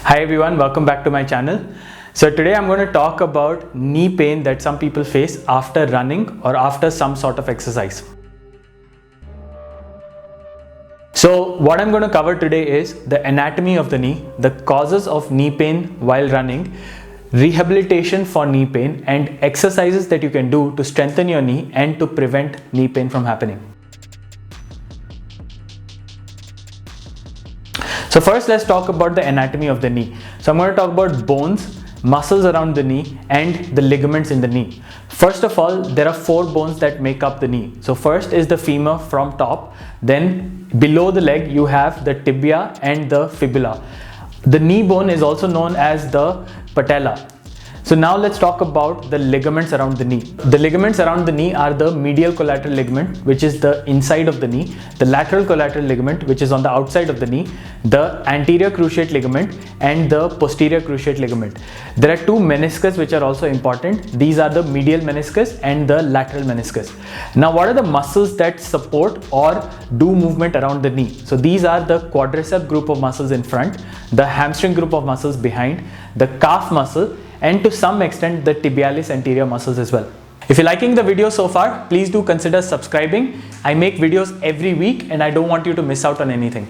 Hi everyone, welcome back to my channel. So today I'm going to talk about knee pain that some people face after running or after some sort of exercise. So what I'm going to cover today is the anatomy of the knee, the causes of knee pain while running, rehabilitation for knee pain, and exercises that you can do to strengthen your knee and to prevent knee pain from happening. So first let's talk about the anatomy of the knee. So I'm going to talk about bones, muscles around the knee, and the ligaments in the knee. First of all, there are 4 bones that make up the knee. So first is the femur from top, then below the leg you have the tibia and the fibula. The knee bone is also known as the patella. So now let's talk about the ligaments around the knee. The ligaments around the knee are the medial collateral ligament, which is the inside of the knee, the lateral collateral ligament, which is on the outside of the knee, the anterior cruciate ligament, and the posterior cruciate ligament. There are 2 meniscus which are also important. These are the medial meniscus and the lateral meniscus. Now what are the muscles that support or do movement around the knee? So these are the quadricep group of muscles in front, the hamstring group of muscles behind, the calf muscle, and to some extent the tibialis anterior muscles as well. If you're liking the video so far, please do consider subscribing. I make videos every week and I don't want you to miss out on anything.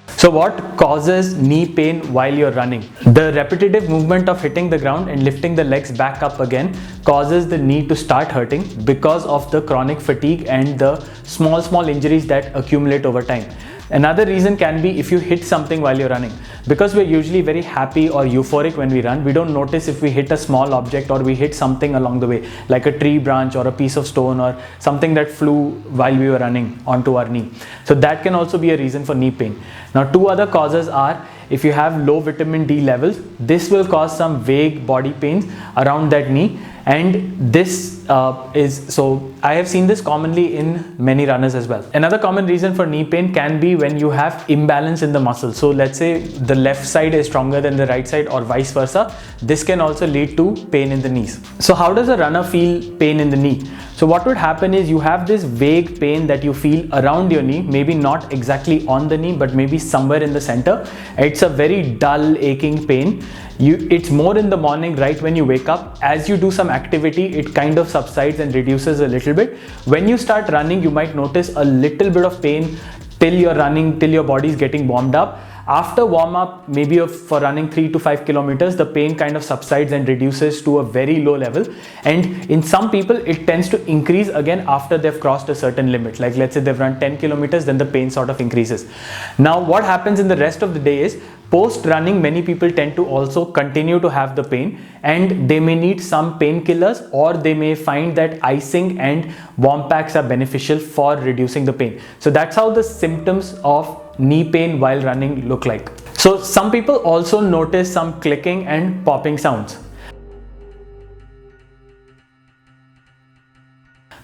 So what causes knee pain while you're running? The repetitive movement of hitting the ground and lifting the legs back up again causes the knee to start hurting because of the chronic fatigue and the small injuries that accumulate over time. Another reason can be if you hit something while you're running. Because we're usually very happy or euphoric when we run, we don't notice if we hit a small object or we hit something along the way, like a tree branch or a piece of stone or something that flew while we were running onto our knee. So that can also be a reason for knee pain. Now 2 other causes are, if you have low vitamin D levels, this will cause some vague body pains around that knee, and this I have seen this commonly in many runners as well. Another common reason for knee pain can be when you have imbalance in the muscle. So let's say the left side is stronger than the right side or vice versa. This can also lead to pain in the knees. So how does a runner feel pain in the knee? So what would happen is you have this vague pain that you feel around your knee, maybe not exactly on the knee, but maybe somewhere in the center. It's a very dull, aching pain. It's more in the morning, right when you wake up. As you do some activity, it kind of subsides and reduces a little bit. When you start running, you might notice a little bit of pain till you're running, till your body is getting warmed up. After warm up, maybe for running 3 to 5 kilometers, the pain kind of subsides and reduces to a very low level. And in some people, it tends to increase again after they've crossed a certain limit. Like let's say they've run 10 kilometers, then the pain sort of increases. Now what happens in the rest of the day is, post running, many people tend to also continue to have the pain, and they may need some painkillers, or they may find that icing and warm packs are beneficial for reducing the pain. So that's how the symptoms of knee pain while running look like. So some people also notice some clicking and popping sounds.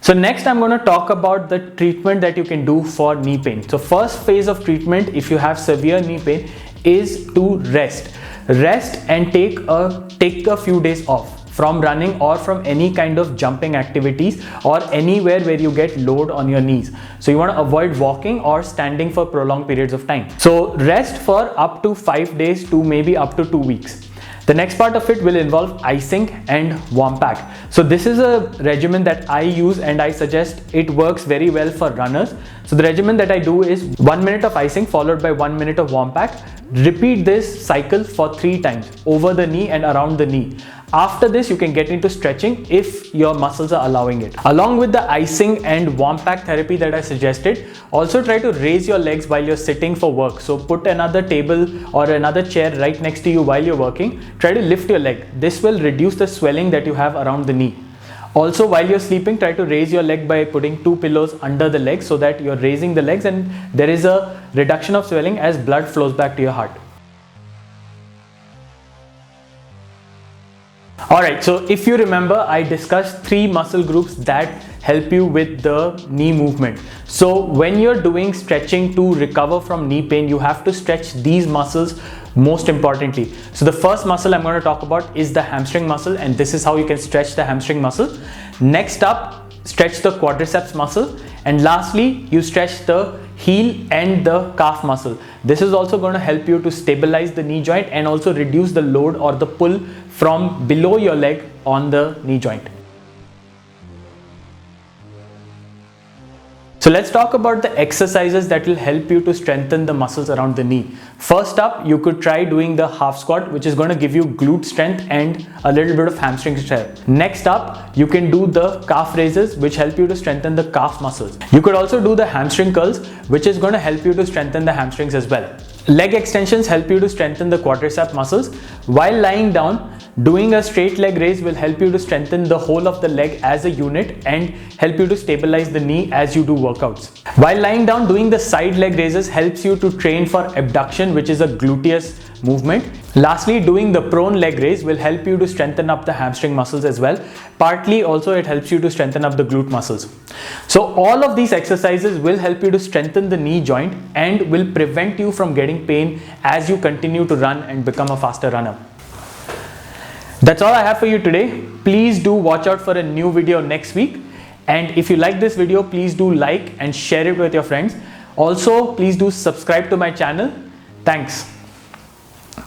So next I'm going to talk about the treatment that you can do for knee pain. So first phase of treatment, if you have severe knee pain, is to rest and take a few days off from running or from any kind of jumping activities or anywhere where you get load on your knees. So you want to avoid walking or standing for prolonged periods of time. So rest for up to 5 days to maybe up to 2 weeks. The next part of it will involve icing and warm pack. So this is a regimen that I use and I suggest. It works very well for runners. So the regimen that I do is 1 minute of icing followed by 1 minute of warm pack. Repeat this cycle for 3 times over the knee and around the knee. After this, you can get into stretching if your muscles are allowing it. Along with the icing and warm pack therapy that I suggested, also try to raise your legs while you're sitting for work. So put another table or another chair right next to you while you're working. Try to lift your leg. This will reduce the swelling that you have around the knee. Also, while you're sleeping, try to raise your leg by putting 2 pillows under the legs so that you're raising the legs and there is a reduction of swelling as blood flows back to your heart. Alright, so if you remember, I discussed 3 muscle groups that help you with the knee movement. So when you're doing stretching to recover from knee pain, you have to stretch these muscles most importantly. So the first muscle I'm going to talk about is the hamstring muscle, and this is how you can stretch the hamstring muscle. Next up, stretch the quadriceps muscle, and lastly you stretch the heel and the calf muscle. This is also going to help you to stabilize the knee joint and also reduce the load or the pull from below your leg on the knee joint. So let's talk about the exercises that will help you to strengthen the muscles around the knee. First up, you could try doing the half squat, which is going to give you glute strength and a little bit of hamstring strength. Next up, you can do the calf raises, which help you to strengthen the calf muscles. You could also do the hamstring curls, which is going to help you to strengthen the hamstrings as well. Leg extensions help you to strengthen the quadricep muscles. While lying down, doing a straight leg raise will help you to strengthen the whole of the leg as a unit and help you to stabilize the knee as you do workouts. While lying down, doing the side leg raises helps you to train for abduction, which is a gluteus movement. Lastly, doing the prone leg raise will help you to strengthen up the hamstring muscles as well. Partly also it helps you to strengthen up the glute muscles. So all of these exercises will help you to strengthen the knee joint and will prevent you from getting pain as you continue to run and become a faster runner. That's all I have for you today. Please do watch out for a new video next week. And if you like this video, please do like and share it with your friends. Also, please do subscribe to my channel. Thanks.